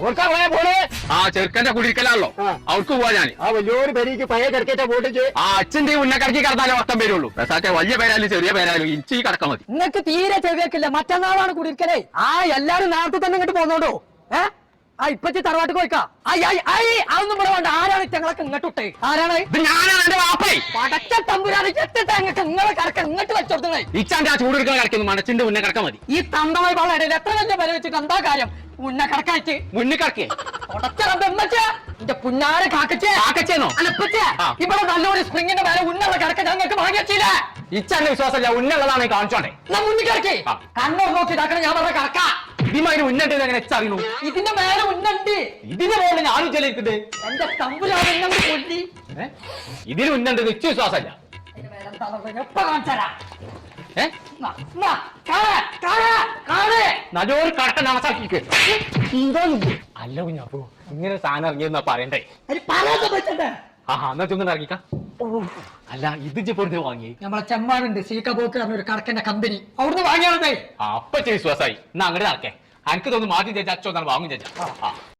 ആ ചെറുക്കന്റെ കുടിയിരിക്കലാണല്ലോ അവർക്ക് പോവാ ഞാൻ. ആ വലിയൊരു പേരേക്ക് പഴയ കിടക്കേറ്റ പോട്ടിച്ച് ആ അച്ഛന്റെ ഉന്നക്കടക്കി കിടന്നാലേ മൊത്തം വരുള്ളൂ. സാറ്റെ വലിയ പേരായാലും ചെറിയ പേരായാലും ഇഞ്ചി കിടക്കാൻ മതി. നിങ്ങൾക്ക് തീരെ ചെവിയാക്കില്ല. മറ്റന്നാളാണ് കുടിയിരിക്കലേ. ആ എല്ലാരും നേരത്തെ തന്നെ ഇങ്ങോട്ട് പോന്നോണ്ടോ. ഇപ്പച്ചി തറവാട്ട് പോയിക്കാ. അതൊന്നും ഇവിടെ വേണ്ട. ആരാണ് ഞങ്ങളൊക്കെ ഇങ്ങോട്ട് ഇട്ടേ? ആരാണ്? ഞാനാണ് എന്റെ വാപ്പേ. പടച്ച തമ്പുരാണ് ചെത്തിട്ട് അങ്ങോട്ട് നിങ്ങളെ കിടക്ക ഇങ്ങോട്ട് വെച്ചോടുത്തേ. ഇച്ചാന്റെ ആ ചൂടെടുക്കാൻ കിടക്കുന്നു മണച്ചിന്റെ ഉന്നെ കിടക്കാൻ മതി. ഈ തന്തമായി പാടില്ല. എത്ര വലിയ വില വെച്ചിട്ട് എന്താ കാര്യം? ഉന്ന കിടക്കാച്ച് മുന്നിൽ കിടക്കേ എന്റെ പുന്നാരെ കാക്കച്ചേന്നോ ഇവിടെ നല്ലൊരു സ്പ്രിങ്ങിന്റെ മേലെ ഉന്നുള്ള കിടക്ക ഞങ്ങൾക്ക് വാങ്ങി വെച്ചില്ല. ഇച്ചാന്റെ വിശ്വാസമല്ല ഉന്നുള്ളതാണ് കാണിച്ചോണ്ടേ. മുന്നിൽ കിടക്കേ കണ്ണൂർ നോക്കി ഇതാക്കണം. ഞാൻ പറഞ്ഞ കിടക്ക ഇതിമാതിരി ഉന്നുണ്ട് എങ്ങനെ അറിയണു? ഇതിന്റെ മേലെ ഉന്നുണ്ട്. ഇതിന്റെ പോലെ ഞാനും ചെല്ലിരിക്കുന്നത്. എന്റെ തമ്പുരാൻ കൊല്ലി ഇതിന് ഉന്നുണ്ട് നിശ്ചയ വിശ്വാസമല്ല. എപ്പ കാണിച്ചാ നല്ലൊരു കടക്ക നമസാക്കിക്ക് അല്ല കുഞ്ഞപ്പോ ഇങ്ങനെ സാധനം ഇറങ്ങിയെന്നാ പറയണ്ടേ. എന്നാ ചൊന്നും ഇറങ്ങിക്ക. അല്ല ഇത് പൊടുത്ത് വാങ്ങി നമ്മളെ ചെമ്മാടുണ്ട് സീക്ക പോക്ക് പറഞ്ഞൊരു കടക്കന്റെ കമ്പനി അവിടുന്ന് വാങ്ങിയാണേ. അപ്പൊ വിശ്വാസായി. എന്നാ അങ്ങോട്ട് നടക്കേ. എനിക്ക് തോന്നുന്നു മാറ്റി ചേച്ചാ അച്ഛൻ വാങ്ങും ചേച്ചാ.